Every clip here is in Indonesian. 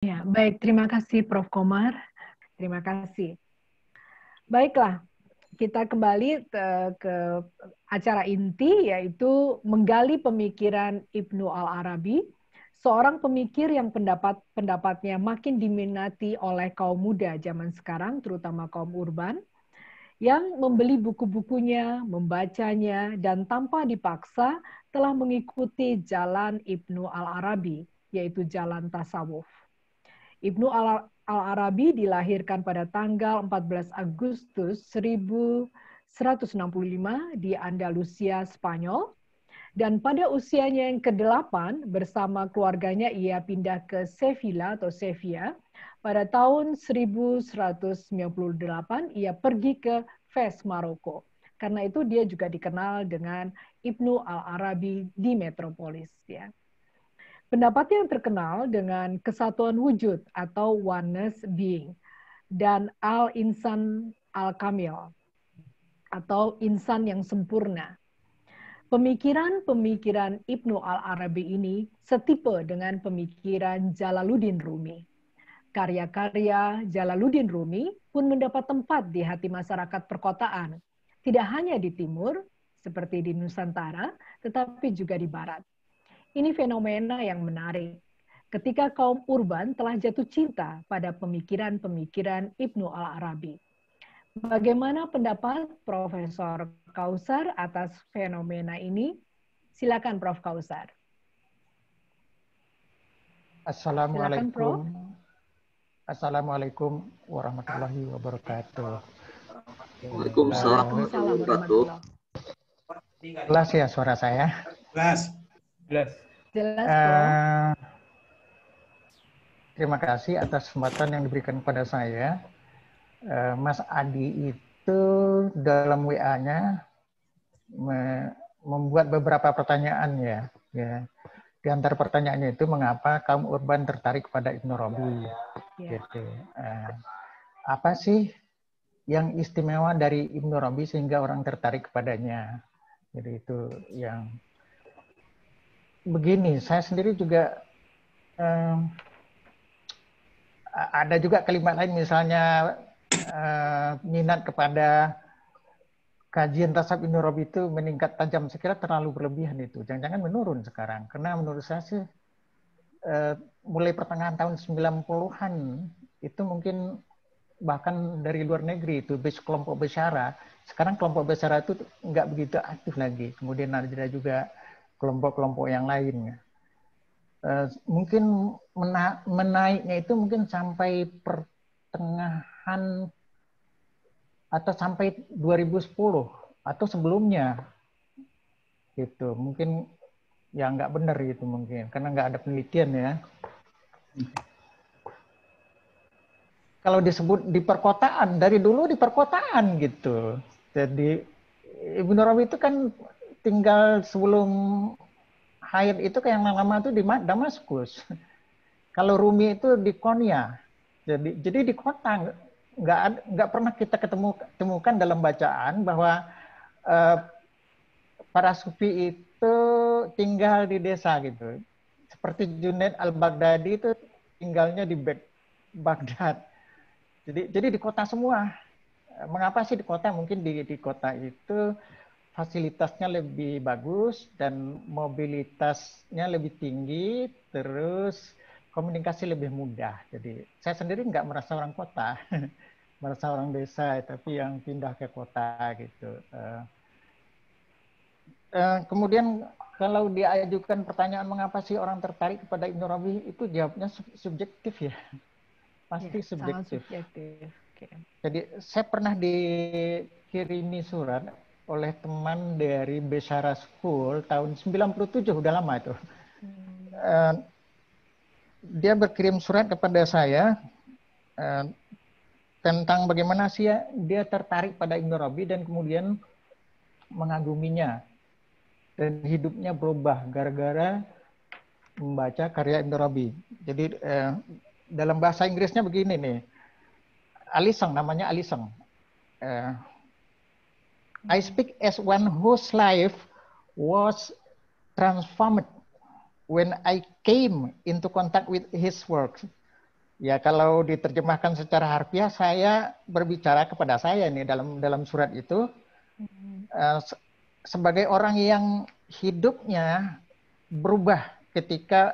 Ya, baik. Terima kasih Prof. Komar. Terima kasih. Baiklah, kita kembali ke acara inti, yaitu menggali pemikiran Ibnu Al-Arabi, seorang pemikir yang pendapatnya makin diminati oleh kaum muda zaman sekarang, terutama kaum urban, yang membeli buku-bukunya, membacanya, dan tanpa dipaksa telah mengikuti jalan Ibnu Al-Arabi, yaitu jalan tasawuf. Ibnu Al-Arabi dilahirkan pada tanggal 14 Agustus 1165 di Andalusia, Spanyol. Dan pada usianya yang ke-8 bersama keluarganya ia pindah ke Sevilla atau Sevilla. Pada tahun 1198 ia pergi ke Fez, Maroko. Karena itu dia juga dikenal dengan Ibnu Al-Arabi di Metropolis, ya. Pendapat yang terkenal dengan kesatuan wujud atau oneness being dan al-insan al-kamil atau insan yang sempurna. Pemikiran-pemikiran Ibnu Al-Arabi ini setipe dengan pemikiran Jalaluddin Rumi. Karya-karya Jalaluddin Rumi pun mendapat tempat di hati masyarakat perkotaan, tidak hanya di timur, seperti di Nusantara, tetapi juga di barat. Ini fenomena yang menarik. Ketika kaum urban telah jatuh cinta pada pemikiran-pemikiran Ibnu Al-Arabi. Bagaimana pendapat Profesor Kausar atas fenomena ini? Silakan Prof. Kausar. Assalamualaikum. Silakan, Prof. Assalamualaikum warahmatullahi wabarakatuh. Waalaikumsalam warahmatullahi wabarakatuh. Jelas ya suara saya? Jelas. Jelas, Prof. Terima kasih atas kesempatan yang diberikan kepada saya. Mas Adi itu dalam WA-nya membuat beberapa pertanyaan ya. Di antara pertanyaannya itu mengapa kaum urban tertarik pada Ibnu Arabi? Gitu. Apa sih yang istimewa dari Ibnu Arabi sehingga orang tertarik kepadanya? Jadi itu yang begini. Saya sendiri juga ada juga kalimat lain, misalnya minat kepada kajian tasawuf Ibnu Arabi itu meningkat tajam. Saya kira terlalu berlebihan itu. Jangan-jangan menurun sekarang. Karena menurut saya sih mulai pertengahan tahun 90-an itu mungkin bahkan dari luar negeri itu kelompok Besyara. Sekarang kelompok Besyara itu nggak begitu aktif lagi. Kemudian ada juga kelompok-kelompok yang lain. Mungkin menaiknya itu mungkin sampai pertengahan atau sampai 2010 atau sebelumnya gitu. Mungkin ya nggak benar gitu mungkin karena nggak ada penelitian ya. Kalau disebut di perkotaan, dari dulu di perkotaan gitu. Jadi Ibnu Arabi itu kan tinggal sebelum haid itu kayak yang lama itu di Damaskus. Kalau Rumi itu di Konya. Jadi di kota nggak pernah kita temukan dalam bacaan bahwa para sufi itu tinggal di desa gitu. Seperti Junaid al-Baghdadi itu tinggalnya di Baghdad. Jadi di kota semua. Mengapa sih di kota? Mungkin di kota itu fasilitasnya lebih bagus dan mobilitasnya lebih tinggi, terus komunikasi lebih mudah. Jadi saya sendiri nggak merasa orang kota, merasa orang desa, tapi yang pindah ke kota gitu. Kemudian kalau diajukan pertanyaan mengapa sih orang tertarik kepada Ibnu Arabi, itu jawabnya subjektif ya, pasti ya, subjektif. Okay. Jadi saya pernah dikirimi surat oleh teman dari Besyara School tahun 97, udah lama itu. Dia berkirim surat kepada saya tentang bagaimana sih dia tertarik pada Ibnu Arabi dan kemudian mengaguminya. Dan hidupnya berubah gara-gara membaca karya Ibnu Arabi. Jadi dalam bahasa Inggrisnya begini nih. Alisong, namanya Alisong. I speak as one whose life was transformed when I came into contact with his works. Ya kalau diterjemahkan secara harfiah, saya berbicara kepada saya nih dalam surat itu sebagai orang yang hidupnya berubah ketika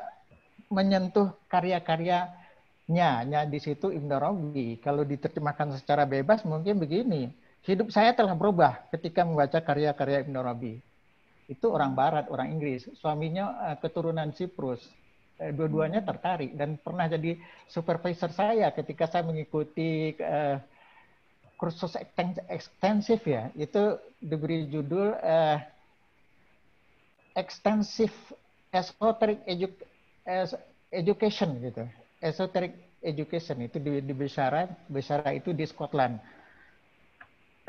menyentuh karya-karyanya. Di situ Ibn Arabi. Kalau diterjemahkan secara bebas mungkin begini, hidup saya telah berubah ketika membaca karya-karya Ibn Arabi. Itu orang Barat, orang Inggris. Suaminya keturunan Siprus. Dua-duanya tertarik dan pernah jadi supervisor saya ketika saya mengikuti kursus ekstensif ya. Itu diberi judul Extensive Esoteric Education gitu. Esoteric Education itu di Beshara itu di Scotland.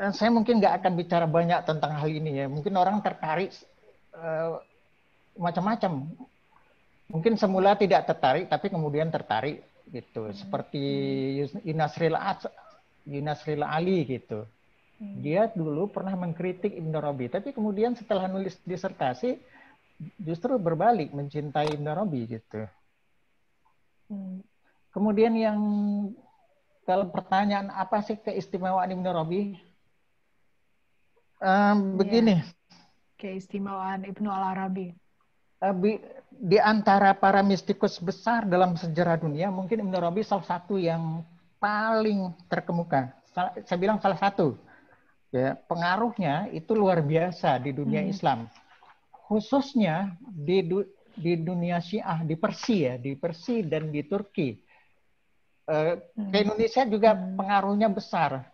Dan saya mungkin nggak akan bicara banyak tentang hal ini ya. Mungkin orang tertarik macam-macam. Mungkin semula tidak tertarik, tapi kemudian tertarik gitu. Seperti Yunasril Ali gitu. Dia dulu pernah mengkritik Ibn Arabi, tapi kemudian setelah nulis disertasi justru berbalik mencintai Ibn Arabi gitu. Kemudian yang kalau pertanyaan apa sih keistimewaan Ibn Arabi? Begini. Keistimewaan Ibnu Al-Arabi. Di antara para mistikus besar dalam sejarah dunia, mungkin Ibn Arabi salah satu yang paling terkemuka. Saya bilang salah satu. Ya, pengaruhnya itu luar biasa di dunia Islam. Khususnya di dunia Syiah, di Persia dan di Turki. Ke Indonesia juga pengaruhnya besar.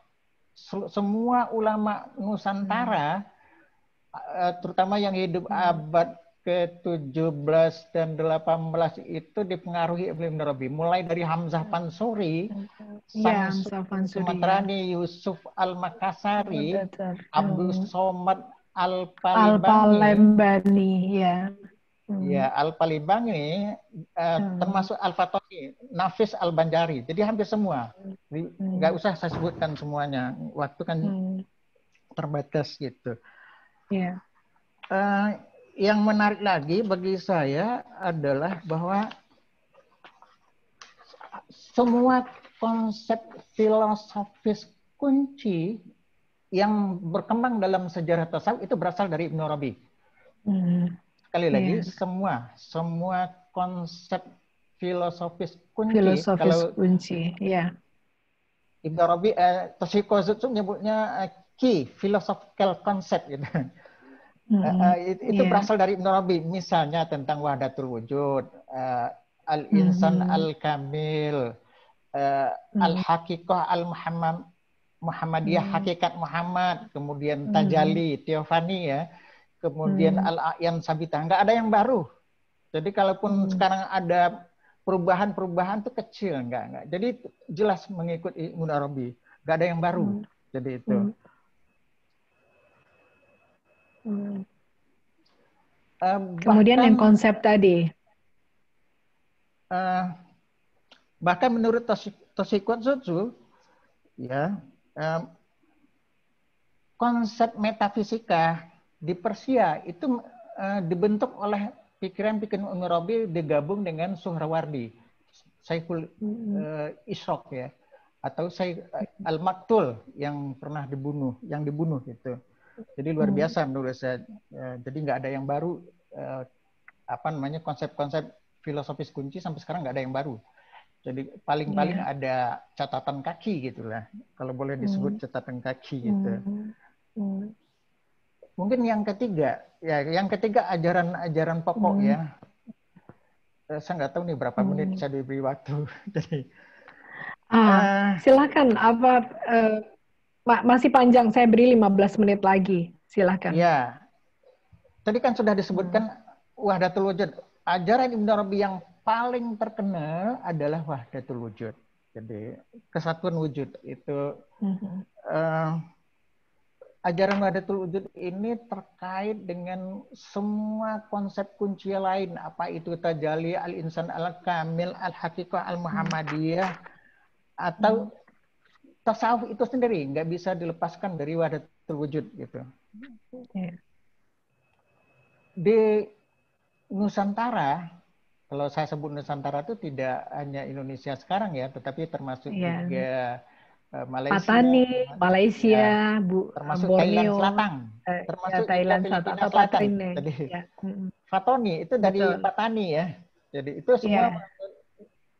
Semua ulama Nusantara, terutama yang hidup abad ke-17 dan 18 itu dipengaruhi Ibn Arabi. Mulai dari Hamzah Pansori, Sumatrani, Yusuf Al-Makassari, Abdus Somad Al-Palembani, ya. Ya, Al-Palembani, termasuk Al-Fatohi, Nafis Al-Banjari. Jadi hampir semua. Nggak usah saya sebutkan semuanya. Waktu kan terbatas gitu. Yeah. Yang menarik lagi bagi saya adalah bahwa semua konsep filosofis kunci yang berkembang dalam sejarah tasawuf itu berasal dari Ibn Arabi. Sekali lagi, semua konsep filosofis kunci. Ya. Ibn Arabi, Toshiko Zutsu menyebutnya key philosophical concept gitu. Itu berasal dari Ibn Arabi. Misalnya tentang wahdatul wujud, al-insan al-kamil, al-haqiqah al-muhammadiyah, hakikat Muhammad, kemudian tajalli, teofani ya, kemudian al-a'yan sabitah. Nggak ada yang baru. Jadi kalaupun sekarang ada perubahan-perubahan itu kecil, enggak. Jadi jelas mengikuti Ibn Arabi. Nggak ada yang baru. Jadi itu. Kemudian yang konsep tadi. Bahkan menurut Toshiko Zutsu, ya, konsep metafisika di Persia itu dibentuk oleh pikiran-pikiran Ibn Arabi digabung dengan Suhrawardi, Saiful Ishraq ya, atau Al-Maktul yang pernah dibunuh gitu. Jadi luar biasa menurut saya. Jadi nggak ada yang baru. Konsep-konsep filosofis kunci sampai sekarang nggak ada yang baru. Jadi paling-paling ada catatan kaki gitulah. Kalau boleh disebut catatan kaki gitu. Mungkin yang ketiga ajaran pokok ya. Saya nggak tahu nih berapa menit saya diberi waktu. Jadi silakan masih panjang, saya beri 15 menit lagi. Silakan. Ya. Tadi kan sudah disebutkan wahdatul wujud. Ajaran Ibn Arabi yang paling terkenal adalah wahdatul wujud. Jadi kesatuan wujud itu ajaran wahdatul wujud ini terkait dengan semua konsep kunci lain, apa itu tajalli, al-insan al-kamil, al-haqiqah al-muhammadiyah, atau tasawuf itu sendiri nggak bisa dilepaskan dari wahdatul wujud gitu. Di Nusantara, Kalau saya sebut Nusantara itu tidak hanya Indonesia sekarang ya, tetapi termasuk juga Malaysia, Patani, Malaysia, ya, termasuk Thailand Borneo, Selatan, termasuk juga Thailand Selatan Filipina atau Selatan. Patani. Jadi Ya. Fatoni itu dari Betul. Patani ya. Jadi itu semua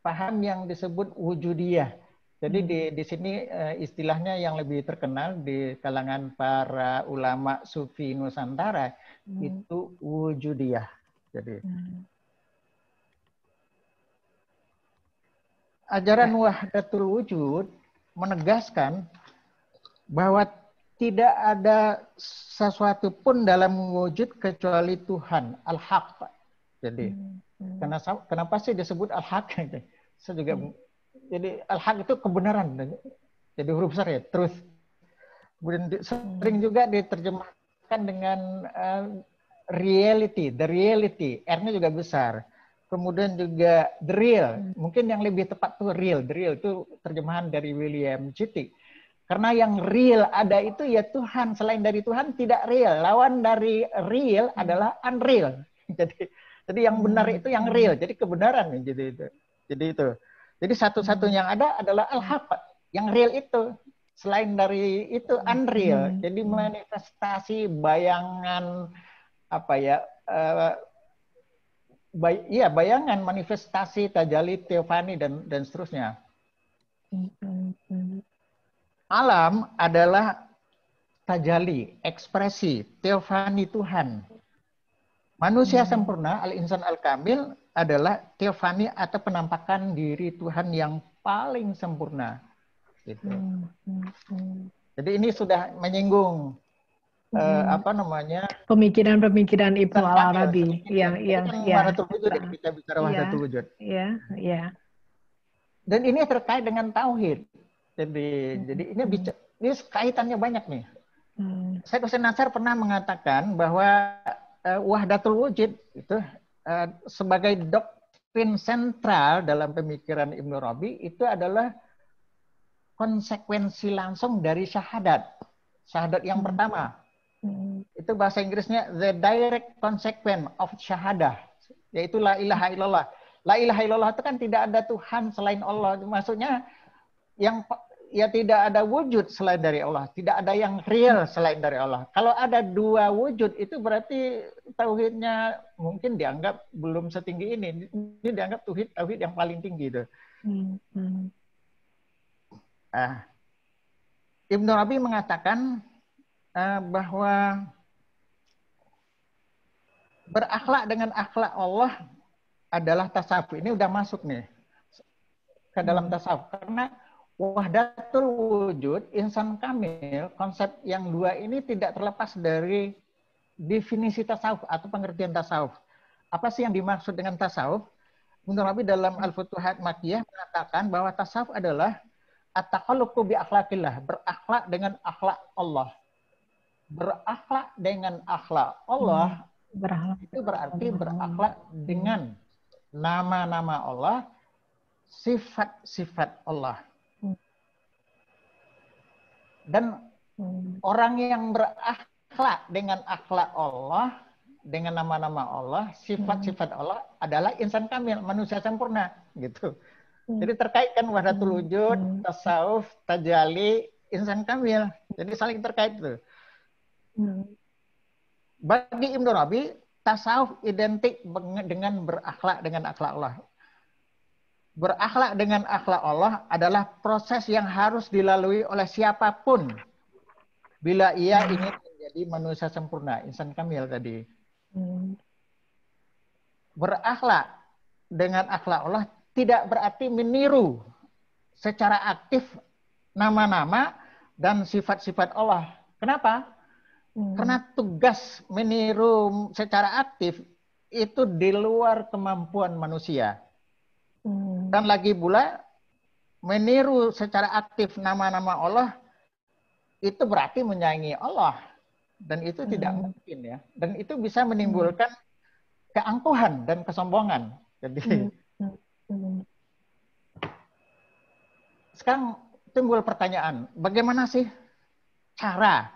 paham yang disebut wujudiyah. Jadi di sini istilahnya yang lebih terkenal di kalangan para ulama sufi Nusantara itu wujudiyah. Jadi ajaran wahdatul wujud menegaskan bahwa tidak ada sesuatu pun dalam wujud kecuali Tuhan, Al-Haq. Jadi, kenapa sih disebut Al-Haq? Saya juga, jadi Al-Haq itu kebenaran. Jadi huruf besar ya, truth. Kemudian sering juga diterjemahkan dengan reality, the reality. R-nya juga besar. Kemudian juga the real. Mungkin yang lebih tepat tuh real. The real itu terjemahan dari William Chittick. Karena yang real ada itu ya Tuhan. Selain dari Tuhan tidak real. Lawan dari real adalah unreal. Jadi yang benar itu yang real. Jadi kebenaran. Jadi itu. Jadi satu-satunya yang ada adalah Al-Haq. Yang real itu. Selain dari itu unreal. Jadi manifestasi bayangan apa ya? Bayangan, manifestasi, tajalli, teofani dan seterusnya. Alam adalah tajalli, ekspresi, teofani Tuhan. Manusia sempurna, al-insan al-kamil, adalah teofani atau penampakan diri Tuhan yang paling sempurna. Gitu. Jadi ini sudah menyinggung pemikiran Ibnu Al-Arabi yang wahdatul wujud, kita bicara wahdatul wujud. Dan ini terkait dengan tauhid. Jadi ini kaitannya banyak nih. Syekh Hussein Nasr pernah mengatakan bahwa wahdatul wujud itu sebagai doktrin sentral dalam pemikiran Ibnu Arabi itu adalah konsekuensi langsung dari syahadat. Syahadat yang pertama. Itu bahasa Inggrisnya the direct consequence of syahadah, yaitu la ilaha illallah. La ilaha illallah itu kan tidak ada Tuhan selain Allah. Maksudnya tidak ada wujud selain dari Allah, tidak ada yang real selain dari Allah. Kalau ada dua wujud itu berarti tauhidnya mungkin dianggap belum setinggi ini. Ini dianggap tauhid yang paling tinggi itu. Ibnu Arabi mengatakan bahwa berakhlak dengan akhlak Allah adalah tasawuf. Ini udah masuk nih ke dalam tasawuf. Karena wahdatul wujud, insan kamil, konsep yang dua ini tidak terlepas dari definisi tasawuf atau pengertian tasawuf. Apa sih yang dimaksud dengan tasawuf? Ibnu Arabi dalam Al-Futuhat Makkiyah mengatakan bahwa tasawuf adalah at-takhalluqu bi akhlaqillah, berakhlak dengan akhlak Allah. Berakhlak dengan akhlak Allah itu berarti berakhlak dengan nama-nama Allah, sifat-sifat Allah. Dan orang yang berakhlak dengan akhlak Allah, dengan nama-nama Allah, sifat-sifat Allah adalah insan kamil, manusia sempurna, gitu. Jadi terkait kan wahdatul wujud, tasawuf, tajalli, insan kamil. Jadi saling terkait itu. Bagi Ibnu Arabi, tasawuf identik dengan berakhlak dengan akhlak Allah. Berakhlak dengan akhlak Allah adalah proses yang harus dilalui oleh siapapun bila ia ingin menjadi manusia sempurna, insan kamil tadi. Berakhlak dengan akhlak Allah tidak berarti meniru secara aktif nama-nama dan sifat-sifat Allah. Kenapa? Karena tugas meniru secara aktif itu di luar kemampuan manusia. Dan lagi pula meniru secara aktif nama-nama Allah itu berarti menyayangi Allah. Dan itu tidak mungkin ya. Dan itu bisa menimbulkan keangkuhan dan kesombongan. Jadi sekarang timbul pertanyaan, bagaimana sih cara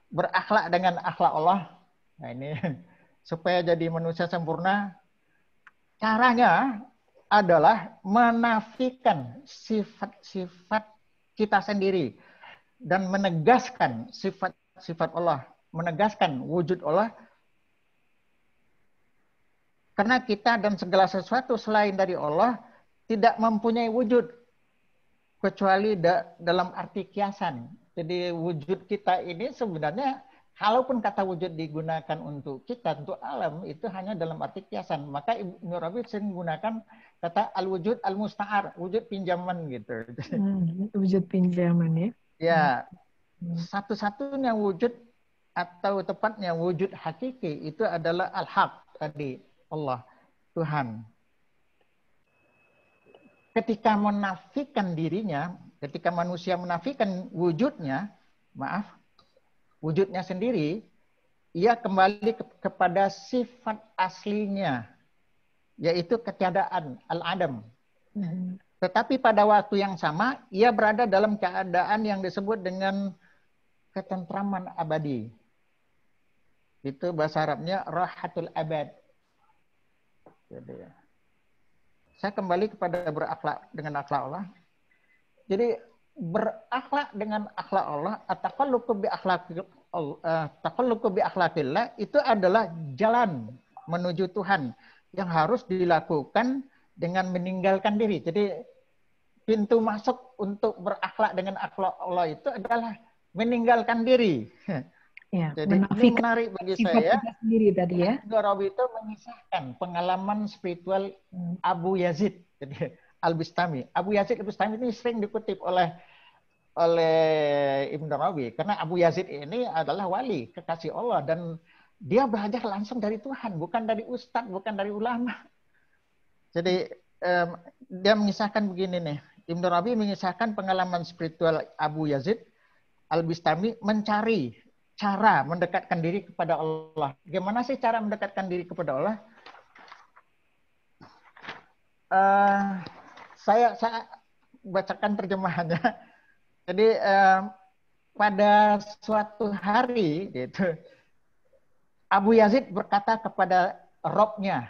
berakhlak dengan akhlak Allah? Nah ini supaya jadi manusia sempurna, Caranya adalah menafikan sifat-sifat kita sendiri dan menegaskan sifat-sifat Allah, menegaskan wujud Allah, karena kita dan segala sesuatu selain dari Allah tidak mempunyai wujud kecuali dalam arti kiasan. Jadi wujud kita ini sebenarnya, kalaupun kata wujud digunakan untuk kita, untuk alam, itu hanya dalam arti kiasan. Maka Ibnu Rabi sering menggunakan kata al-wujud al-musta'ar, wujud pinjaman gitu. Wujud pinjaman ya. Ya, satu-satunya wujud atau tepatnya wujud hakiki itu adalah al-haq tadi, Allah, Tuhan. Ketika menafikan dirinya, ketika manusia menafikan wujudnya, wujudnya sendiri, ia kembali kepada sifat aslinya, yaitu ketiadaan, al-adam. Tetapi pada waktu yang sama, ia berada dalam keadaan yang disebut dengan ketentraman abadi. Itu bahasa Arabnya rahatul abad. Jadi, saya kembali kepada berakhlak dengan akhlak Allah. Jadi berakhlak dengan akhlak Allah, taqalluqu bi akhlaqillah, itu adalah jalan menuju Tuhan yang harus dilakukan dengan meninggalkan diri. Jadi pintu masuk untuk berakhlak dengan akhlak Allah itu adalah meninggalkan diri. Ya, jadi ini menarik bagi saya. Sendiri tadi ya. Ibnu Rabi itu mengisahkan pengalaman spiritual Abu Yazid, jadi Al-Bistami. Abu Yazid Al-Bistami ini sering dikutip oleh Ibnu Rabi karena Abu Yazid ini adalah wali kekasih Allah dan dia belajar langsung dari Tuhan, bukan dari ustadz, bukan dari ulama. Jadi dia mengisahkan begini nih. Ibnu Rabi mengisahkan pengalaman spiritual Abu Yazid Al-Bistami mencari cara mendekatkan diri kepada Allah. Gimana sih cara mendekatkan diri kepada Allah? Saya bacakan terjemahannya. Jadi pada suatu hari, gitu, Abu Yazid berkata kepada Robnya.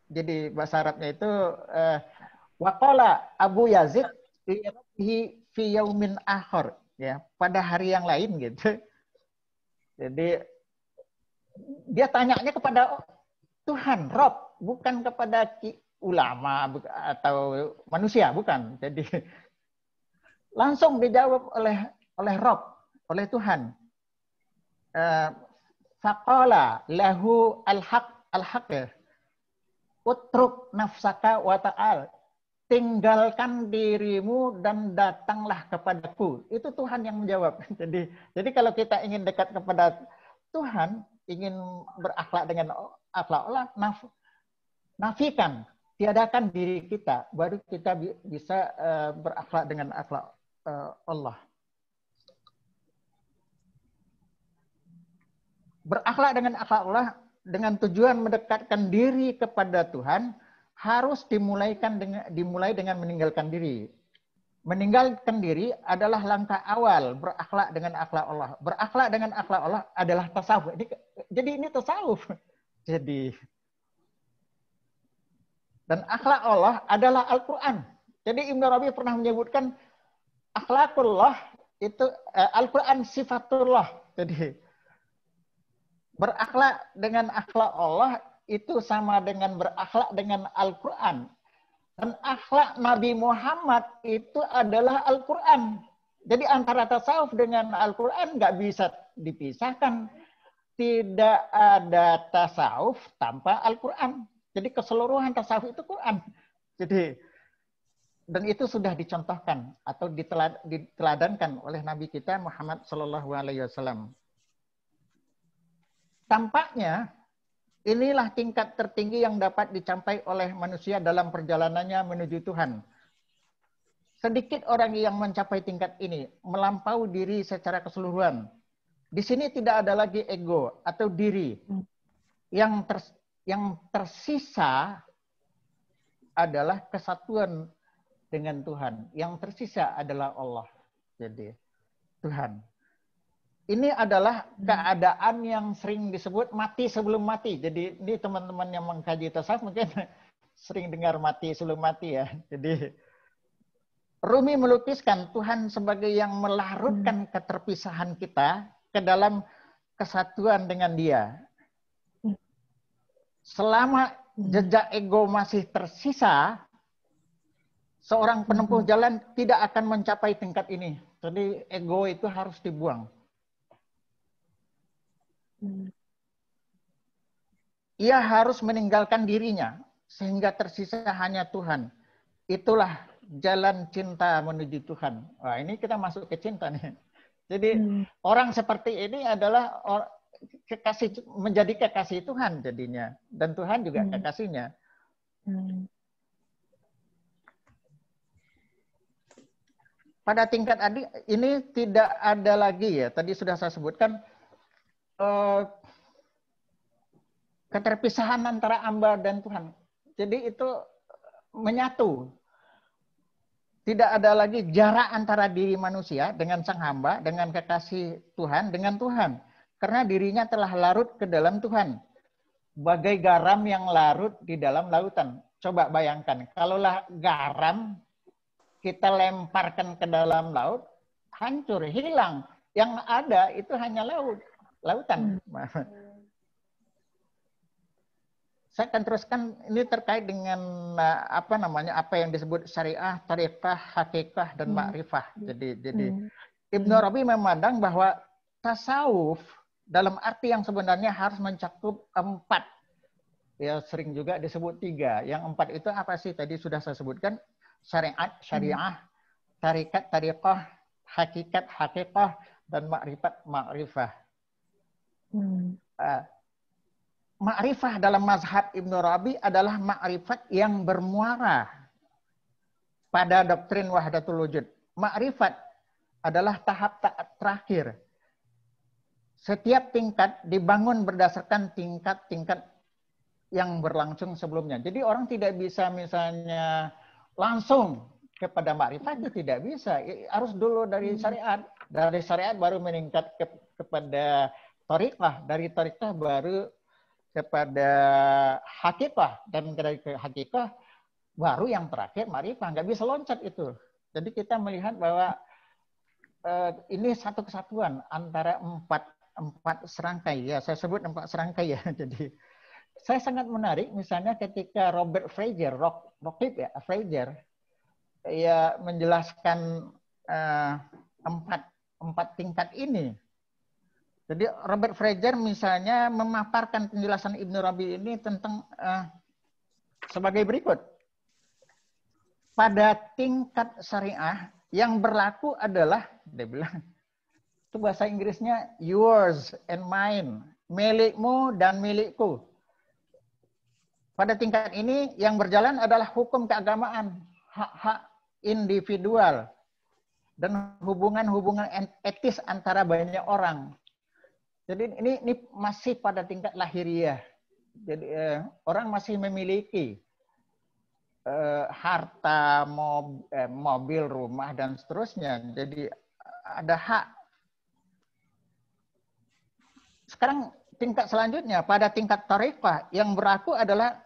Jadi bahasa Arabnya itu waqala Abu Yazid fi yaumin akhar, ya, pada hari yang lain gitu. Jadi dia tanyanya kepada Tuhan, Rob, bukan kepada ulama atau manusia, bukan. Jadi langsung dijawab oleh Rob, oleh Tuhan. Faqala lahu al-haq utruk nafsaka wa ta'al. Tinggalkan dirimu dan datanglah kepadaku. Itu Tuhan yang menjawab. Jadi kalau kita ingin dekat kepada Tuhan, ingin berakhlak dengan akhlak Allah, nafikan, tiadakan diri kita, baru kita bisa berakhlak dengan akhlak Allah. Berakhlak dengan akhlak Allah dengan tujuan mendekatkan diri kepada Tuhan harus dimulai dengan meninggalkan diri. Meninggalkan diri adalah langkah awal berakhlak dengan akhlak Allah. Berakhlak dengan akhlak Allah adalah tasawuf. Jadi ini tasawuf. Dan akhlak Allah adalah Al-Quran. Jadi Ibnu Rabi pernah menyebutkan akhlakullah itu Al-Quran sifatullah. Jadi berakhlak dengan akhlak Allah itu sama dengan berakhlak dengan Al-Quran. Dan akhlak Nabi Muhammad itu adalah Al-Quran. Jadi antara tasawuf dengan Al-Quran nggak bisa dipisahkan. Tidak ada tasawuf tanpa Al-Quran. Jadi keseluruhan tasawuf itu Quran. Jadi, dan itu sudah dicontohkan atau diteladankan oleh Nabi kita Muhammad SAW. Tampaknya inilah tingkat tertinggi yang dapat dicapai oleh manusia dalam perjalanannya menuju Tuhan. Sedikit orang yang mencapai tingkat ini, melampaui diri secara keseluruhan. Di sini tidak ada lagi ego atau diri. Yang tersisa adalah kesatuan dengan Tuhan. Yang tersisa adalah Allah. Jadi Tuhan. Ini adalah keadaan yang sering disebut mati sebelum mati. Jadi ini teman-teman yang mengkaji tasawuf mungkin sering dengar mati sebelum mati ya. Jadi Rumi melukiskan Tuhan sebagai yang melarutkan keterpisahan kita ke dalam kesatuan dengan Dia. Selama jejak ego masih tersisa, seorang penempuh jalan tidak akan mencapai tingkat ini. Jadi ego itu harus dibuang. Ia harus meninggalkan dirinya sehingga tersisa hanya Tuhan. Itulah jalan cinta menuju Tuhan. Wah, ini kita masuk ke cinta nih. Jadi orang seperti ini adalah kekasih, menjadi kekasih Tuhan jadinya, dan Tuhan juga kekasihnya. Pada tingkat adik ini tidak ada lagi ya. Tadi sudah saya sebutkan keterpisahan antara hamba dan Tuhan. Jadi itu menyatu. Tidak ada lagi jarak antara diri manusia dengan sang hamba, dengan kekasih Tuhan, dengan Tuhan. Karena dirinya telah larut ke dalam Tuhan. Bagai garam yang larut di dalam lautan. Coba bayangkan, kalaulah garam kita lemparkan ke dalam laut, hancur, hilang. Yang ada itu hanya lautan. Saya akan teruskan, ini terkait dengan apa yang disebut syariah, tariqah, hakikah, dan ma'rifah. Jadi Ibnu Arabi memandang bahwa tasawuf dalam arti yang sebenarnya harus mencakup 4. Ya, sering juga disebut 3. Yang 4 itu apa sih? Tadi sudah saya sebutkan, syariah, tarikat, tariqah, hakikat, hakikah, dan ma'rifat, ma'rifah. Ma'rifah dalam mazhab Ibnu Arabi adalah ma'rifat yang bermuara pada doktrin wahdatul wujud. Ma'rifat adalah tahap terakhir. Setiap tingkat dibangun berdasarkan tingkat-tingkat yang berlangsung sebelumnya. Jadi orang tidak bisa misalnya langsung kepada ma'rifat, itu tidak bisa. Harus dulu dari syariat. Dari syariat baru meningkat kepada thariqah. Dari thariqah baru kepada hakikah, dan dari hakikah baru yang terakhir ma'rifah. Nggak bisa loncat itu. Jadi kita melihat bahwa ini satu kesatuan antara empat serangkai. Ya, saya sebut 4 serangkai ya. Jadi saya sangat menarik misalnya ketika Robert Fraser, Fraser ya menjelaskan 4 tingkat ini. Jadi Robert Fraser misalnya memaparkan penjelasan Ibnu Arabi ini tentang sebagai berikut. Pada tingkat syariah yang berlaku adalah, dia bilang, itu bahasa Inggrisnya yours and mine, milikmu dan milikku. Pada tingkat ini yang berjalan adalah hukum keagamaan, hak-hak individual, dan hubungan-hubungan etis antara banyak orang. Jadi ini masih pada tingkat lahiriah. Jadi orang masih memiliki harta, mobil, rumah, dan seterusnya. Jadi ada hak. Sekarang tingkat selanjutnya pada tingkat thariqah yang berlaku adalah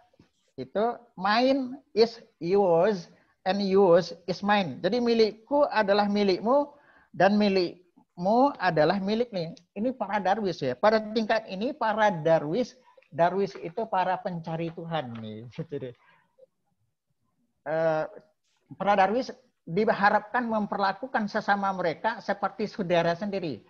itu mine is yours and yours is mine. Jadi milikku adalah milikmu dan milikmu adalah milik nih. Ini para darwis ya. Pada tingkat ini para darwis itu para pencari Tuhan nih. Jadi, para darwis diharapkan memperlakukan sesama mereka seperti saudara sendiri.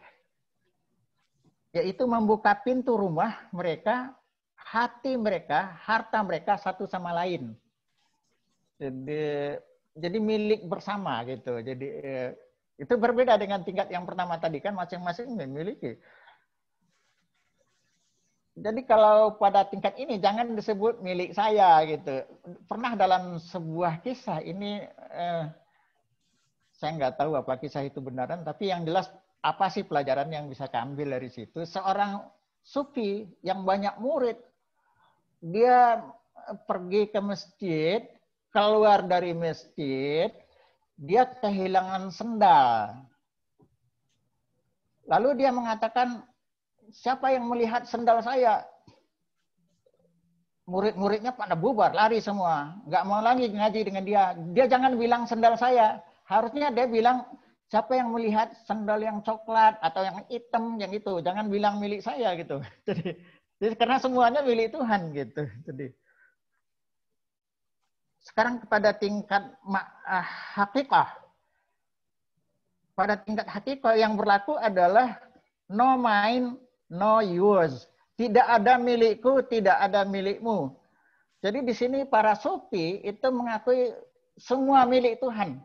Yaitu membuka pintu rumah mereka, hati mereka, harta mereka satu sama lain. Jadi milik bersama gitu. Jadi itu berbeda dengan tingkat yang pertama tadi kan, masing-masing memiliki. Jadi kalau pada tingkat ini jangan disebut milik saya gitu. Pernah dalam sebuah kisah ini saya nggak tahu apa kisah itu benaran, tapi yang jelas apa sih pelajaran yang bisa diambil dari situ? Seorang sufi yang banyak murid, dia pergi ke masjid, keluar dari masjid, dia kehilangan sendal. Lalu dia mengatakan, siapa yang melihat sendal saya? murid-muridnya pada bubar, lari semua. Nggak mau lagi ngaji dengan dia. Dia jangan bilang sendal saya. Harusnya dia bilang, siapa yang melihat sendal yang coklat atau yang hitam, yang itu. Jangan bilang milik saya gitu. Jadi karena semuanya milik Tuhan gitu. Jadi sekarang kepada tingkat hakikah. Pada tingkat hakikah yang berlaku adalah no mine, no yours. Tidak ada milikku, tidak ada milikmu. Jadi di sini para sufi itu mengakui semua milik Tuhan.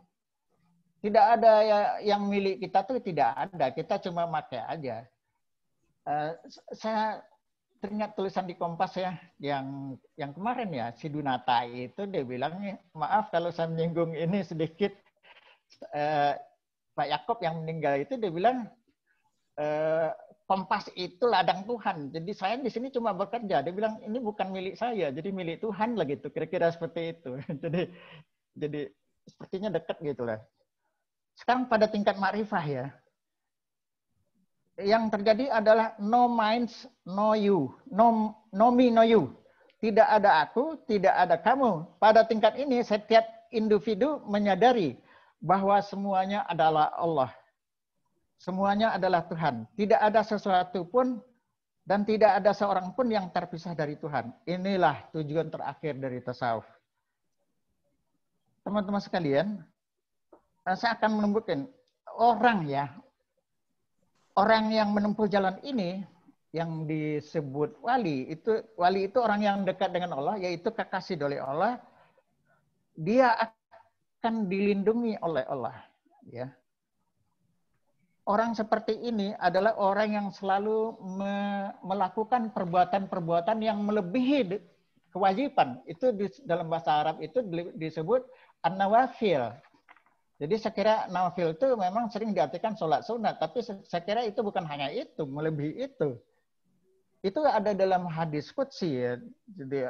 Tidak ada yang milik kita tuh tidak ada. Kita cuma pakai aja. Saya teringat tulisan di Kompas ya, yang kemarin ya, si Dunata itu dia bilangnya, maaf kalau saya menyinggung ini sedikit. Pak Yakob yang meninggal itu dia bilang, Kompas itu ladang Tuhan. Jadi saya di sini cuma bekerja. Dia bilang ini bukan milik saya, jadi milik Tuhan lah gitu. Kira-kira seperti itu. jadi sepertinya dekat gitu lah. Sekarang pada tingkat makrifah ya. Yang terjadi adalah no minds, no you. No me, no you. Tidak ada aku, tidak ada kamu. Pada tingkat ini setiap individu menyadari bahwa semuanya adalah Allah. Semuanya adalah Tuhan. Tidak ada sesuatu pun dan tidak ada seorang pun yang terpisah dari Tuhan. Inilah tujuan terakhir dari tasawuf. Teman-teman sekalian, saya akan menunjukkan orang yang menempuh jalan ini yang disebut wali itu orang yang dekat dengan Allah, yaitu kekasih oleh Allah. Dia akan dilindungi oleh Allah, ya. Orang seperti ini adalah orang yang selalu melakukan perbuatan-perbuatan yang melebihi kewajiban. Itu dalam bahasa Arab itu disebut an-nawafil. Jadi saya kira nawafil itu memang sering diartikan sholat sunat, tapi saya kira itu bukan hanya itu, melebihi itu. Itu ada dalam hadis qudsi ya. Jadi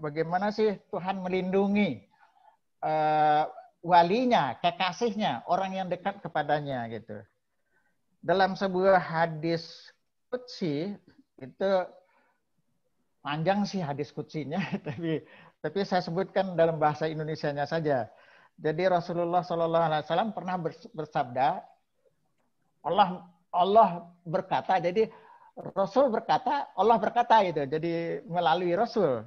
bagaimana sih Tuhan melindungi walinya, kekasihnya, orang yang dekat kepadanya gitu. Dalam sebuah hadis qudsi itu panjang sih hadis qudsinya, tapi saya sebutkan dalam bahasa Indonesianya saja. Jadi Rasulullah SAW pernah bersabda, Allah berkata, jadi Rasul berkata, Allah berkata gitu. Jadi melalui Rasul.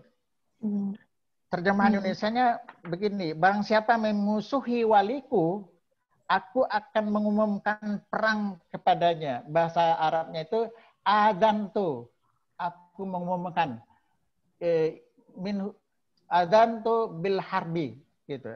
Terjemahan Indonesianya begini, barang siapa memusuhi waliku, aku akan mengumumkan perang kepadanya. Bahasa Arabnya itu adzantu. Aku mengumumkan adzantu bil harbi gitu.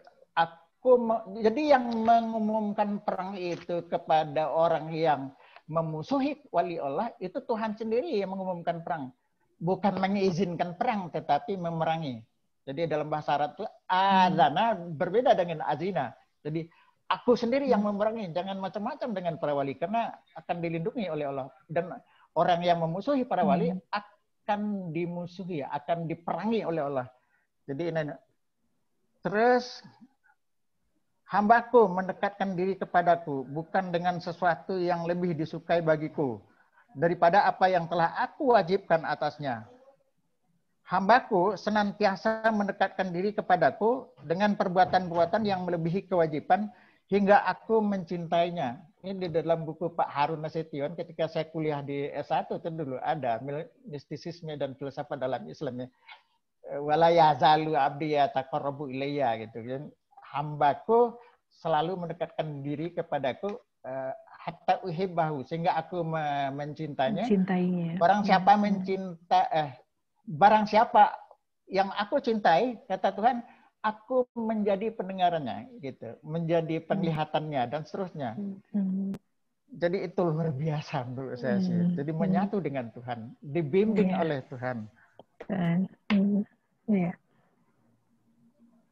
Jadi yang mengumumkan perang itu kepada orang yang memusuhi wali Allah itu Tuhan sendiri yang mengumumkan perang. Bukan mengizinkan perang tetapi memerangi. Jadi dalam bahasa Arab itu adzana berbeda dengan azina. Jadi aku sendiri yang memerangi, jangan macam-macam dengan para wali karena akan dilindungi oleh Allah. Dan orang yang memusuhi para wali akan dimusuhi, akan diperangi oleh Allah. Jadi ini. Terus hambaku mendekatkan diri kepadaku bukan dengan sesuatu yang lebih disukai bagiku daripada apa yang telah aku wajibkan atasnya. Hambaku senantiasa mendekatkan diri kepadaku dengan perbuatan-perbuatan yang melebihi kewajiban hingga aku mencintainya. Ini di dalam buku Pak Harun Nasution ketika saya kuliah di S1 itu dulu ada mistisisme dan filsafat dalam Islam ya. Wala yazalu abdi yataqarrabu ilayya gitu. Hambaku selalu mendekatkan diri kepadaku hatta uhibbahu sehingga aku mencintainya. Barang siapa yang aku cintai, kata Tuhan, aku menjadi pendengarannya gitu, menjadi penglihatannya dan seterusnya. Jadi itu luar biasa menurut saya sih. Jadi menyatu dengan Tuhan, dibimbing oleh Tuhan.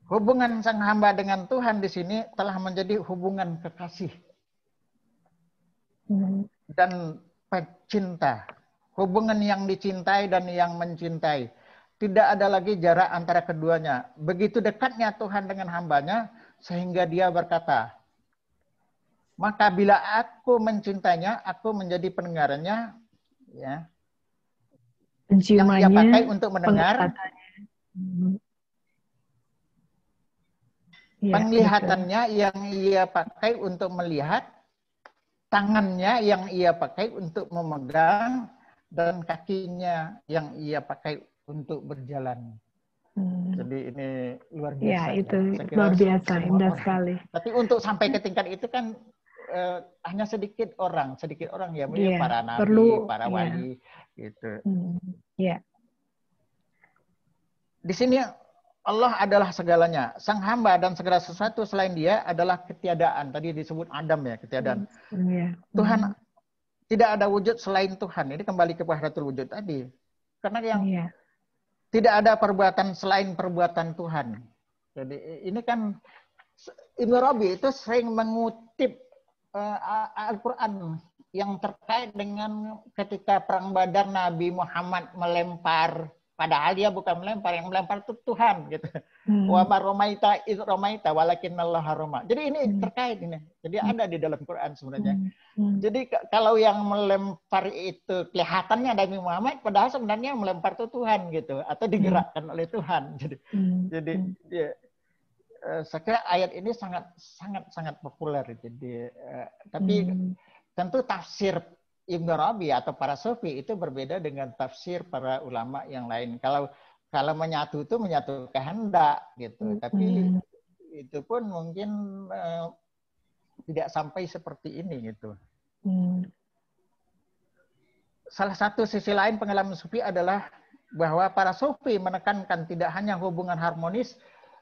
Hubungan sang hamba dengan Tuhan di sini telah menjadi hubungan kekasih dan pecinta. Hubungan yang dicintai dan yang mencintai. Tidak ada lagi jarak antara keduanya. Begitu dekatnya Tuhan dengan hambanya sehingga dia berkata, maka bila aku mencintainya, aku menjadi pendengarannya, ya, yang dia pakai untuk mendengar, Ya, Penglihatannya yang ia pakai untuk melihat, tangannya yang ia pakai untuk memegang, dan kakinya yang ia pakai untuk berjalan. Jadi ini luar biasa. Ya, itu Saya kira luar biasa, semua indah orang. sekali. Tapi untuk sampai ke tingkat itu kan hanya sedikit orang ya, mungkin para nabi, perlu, para wali, gitu. Ya. Di sini Allah adalah segalanya. Sang hamba dan segala sesuatu selain Dia adalah ketiadaan. Tadi disebut Adam ya, ketiadaan. Tuhan tidak ada wujud selain Tuhan. Ini kembali ke wahdatul wujud tadi. Karena yang tidak ada perbuatan selain perbuatan Tuhan. Jadi ini kan Ibnu Rabi itu sering mengutip Al-Quran yang terkait dengan ketika perang Badar Nabi Muhammad melempar, padahal dia bukan melempar, yang melempar itu Tuhan gitu. Wa ma romaita id romaita walakinnallaha roma. Jadi ini terkait ini. Jadi ada di dalam Quran sebenarnya. Jadi kalau yang melempar itu kelihatannya Nabi Muhammad, padahal sebenarnya yang melempar itu Tuhan gitu, atau digerakkan oleh Tuhan. Jadi ya, saya kira ayat ini sangat populer. Jadi tapi tentu tafsir Ibnu Rabi atau para sufi itu berbeda dengan tafsir para ulama yang lain. Kalau menyatu itu menyatu kehendak gitu. Tapi itu pun mungkin tidak sampai seperti ini gitu. Salah satu sisi lain pengalaman sufi adalah bahwa para sufi menekankan tidak hanya hubungan harmonis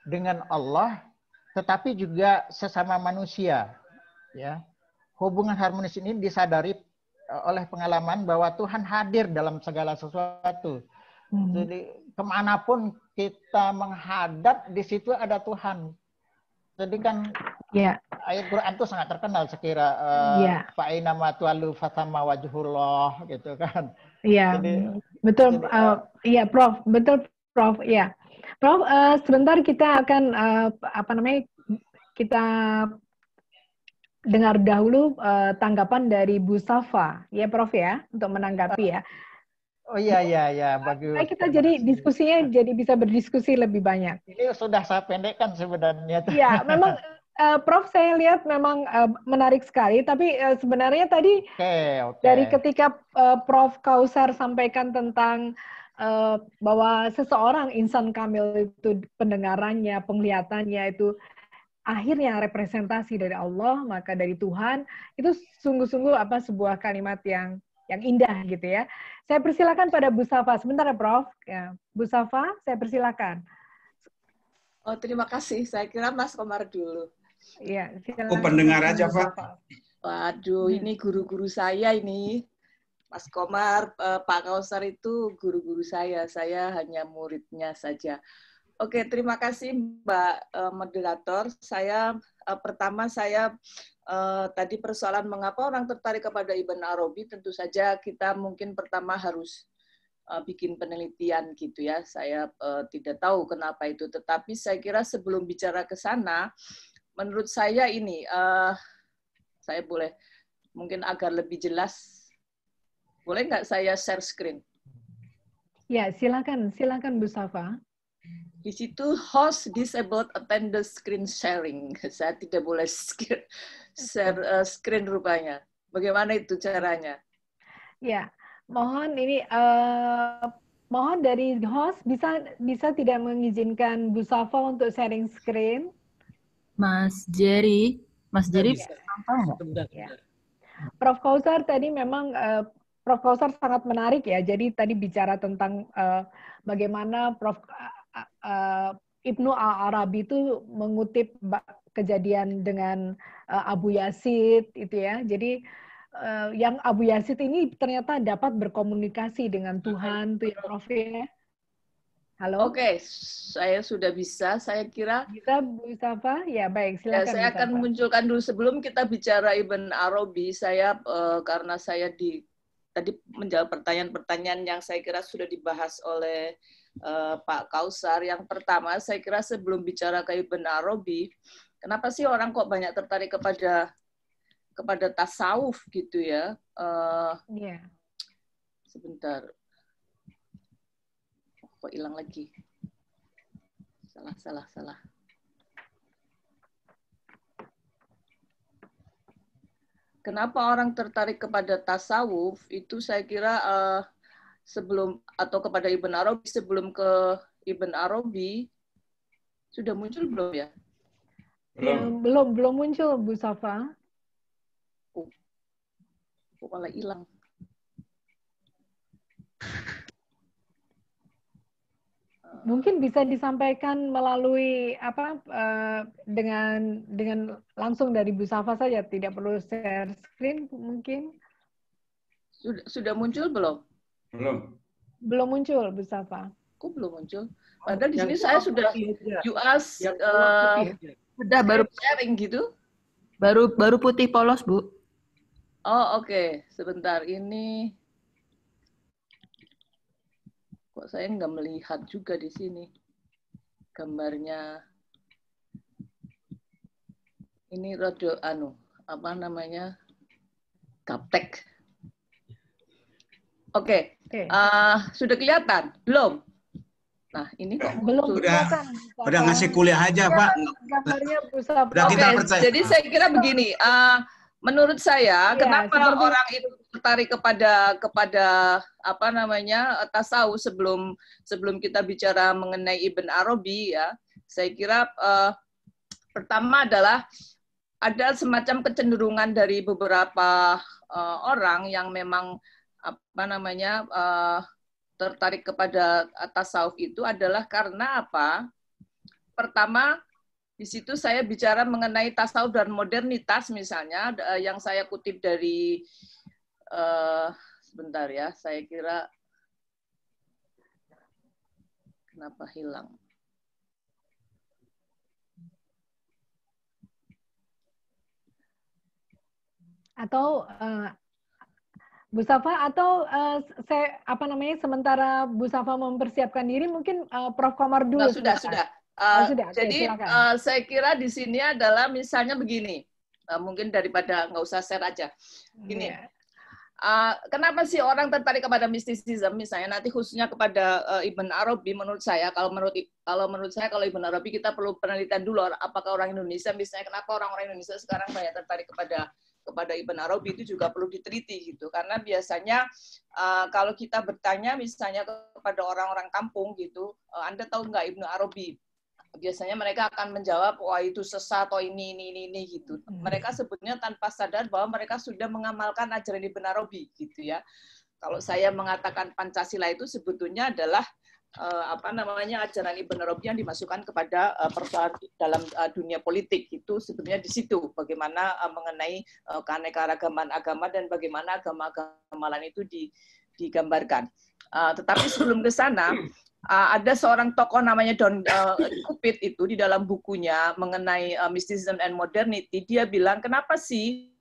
dengan Allah, tetapi juga sesama manusia. Ya, hubungan harmonis ini disadari oleh pengalaman bahwa Tuhan hadir dalam segala sesuatu. Jadi kemanapun kita menghadap, di situ ada Tuhan. Jadi kan ayat Quran itu sangat terkenal sekira fa'ina ma tu'allu fathamma wajhullah gitu kan. Iya, betul. Iya, Prof. Betul, Prof. Iya, Prof. Sebentar kita akan kita dengar dahulu tanggapan dari Bu Safa, ya, Prof. Ya, untuk menanggapi ya. Oh iya, bagus. Kita jadi diskusinya jadi bisa berdiskusi lebih banyak. Ini sudah saya pendekkan sebenarnya. Iya, memang Prof, saya lihat memang menarik sekali, tapi sebenarnya tadi dari ketika Prof Kausar sampaikan tentang bahwa seseorang insan kamil itu pendengarannya, penglihatannya itu akhirnya representasi dari Allah, maka dari Tuhan, itu sungguh-sungguh sebuah kalimat yang indah gitu ya. Saya persilakan pada Bu Safa. Sebentar ya, Prof. Ya, Bu Safa, saya persilakan. Oh, terima kasih. Saya kira Mas Komar dulu. Iya, aku pendengar aja, Pak. Waduh, ini guru-guru saya ini. Mas Komar, Pak Kausar itu guru-guru saya. Saya hanya muridnya saja. Oke, terima kasih Mbak moderator. Pertama saya tadi persoalan mengapa orang tertarik kepada Ibn Arabi, tentu saja kita mungkin pertama harus bikin penelitian gitu ya. Saya tidak tahu kenapa itu, tetapi saya kira sebelum bicara ke sana, menurut saya ini, saya boleh mungkin agar lebih jelas, boleh nggak saya share screen? Ya, silakan Bu Safa. Di situ host disabled attended screen sharing. Saya tidak boleh share screen rupanya. Bagaimana itu caranya? Ya, mohon ini mohon dari host bisa tidak mengizinkan Bu Safa untuk sharing screen. Mas Jerry ya. Prof Kausar tadi memang Prof Kausar sangat menarik ya. Jadi tadi bicara tentang bagaimana Prof Ibnu Arabi itu mengutip kejadian dengan Abu Yazid itu ya. Jadi yang Abu Yazid ini ternyata dapat berkomunikasi dengan Tuhan tuh ya, Prof ya. Halo. Oke, saya sudah bisa. Saya kira bisa Bu Safa. Ya baik, silakan. Ya, saya akan munculkan dulu sebelum kita bicara Ibn Arabi. Saya karena saya tadi menjawab pertanyaan-pertanyaan yang saya kira sudah dibahas oleh Pak Kausar. Yang pertama, saya kira sebelum bicara ke Ibn Arabi, kenapa sih orang kok banyak tertarik kepada tasawuf gitu ya? Sebentar. Kok hilang lagi? Salah. Kenapa orang tertarik kepada tasawuf itu saya kira sebelum atau kepada Ibn Arabi sebelum ke Ibn Arabi sudah muncul belum ya? Belum muncul Bu Safa. Oh, malah hilang. Mungkin bisa disampaikan melalui dengan langsung dari Bu Safa saja, tidak perlu share screen mungkin. Sudah muncul belum? Belum muncul Bu Safa. Kok belum muncul? Padahal di sini saya sudah Sudah baru sharing gitu. baru putih polos, Bu. Oh, oke. Sebentar, ini kok saya nggak melihat juga di sini gambarnya. Ini rada apa namanya? Gaptek. Oke. Sudah kelihatan? Belum? Nah, ini kok belum kelihatan. Udah ngasih kuliah aja, Pak. Gambarnya Bu Safa. Oke, jadi saya kira begini, menurut saya kenapa orang itu tertarik kepada apa namanya tasawuf sebelum kita bicara mengenai Ibn Arabi ya. Saya kira pertama adalah ada semacam kecenderungan dari beberapa orang yang memang apa namanya tertarik kepada tasawuf itu adalah karena apa? Pertama, di situ saya bicara mengenai tasawuf dan modernitas misalnya, yang saya kutip dari sebentar ya, saya kira kenapa hilang? Atau Bu Safa, atau saya sementara Bu Safa mempersiapkan diri, mungkin Prof. Komar dulu. Nah, sudah. Jadi saya kira di sini adalah misalnya begini, mungkin daripada nggak usah share aja. Gini, kenapa sih orang tertarik kepada mistisisme misalnya nanti khususnya kepada Ibn Arabi? Menurut saya, kalau Ibn Arabi kita perlu penelitian dulu. Apakah orang Indonesia misalnya kenapa orang-orang Indonesia sekarang banyak tertarik kepada Ibn Arabi itu juga perlu diteliti gitu, karena biasanya kalau kita bertanya misalnya kepada orang-orang kampung gitu, Anda tahu nggak Ibn Arabi? Biasanya mereka akan menjawab, wah itu sesat atau ini gitu. Mereka sebetulnya tanpa sadar bahwa mereka sudah mengamalkan ajaran Ibn Arabi gitu ya. Kalau saya mengatakan Pancasila itu sebetulnya adalah ajaran Ibn Arabi yang dimasukkan kepada persoalan dalam dunia politik, itu sebetulnya di situ bagaimana mengenai keanekaragaman agama dan bagaimana agama-agama lain itu digambarkan. Tetapi sebelum ke sana ada seorang tokoh namanya Don Kupit itu di dalam bukunya mengenai mysticism and modernity, dia bilang kenapa sih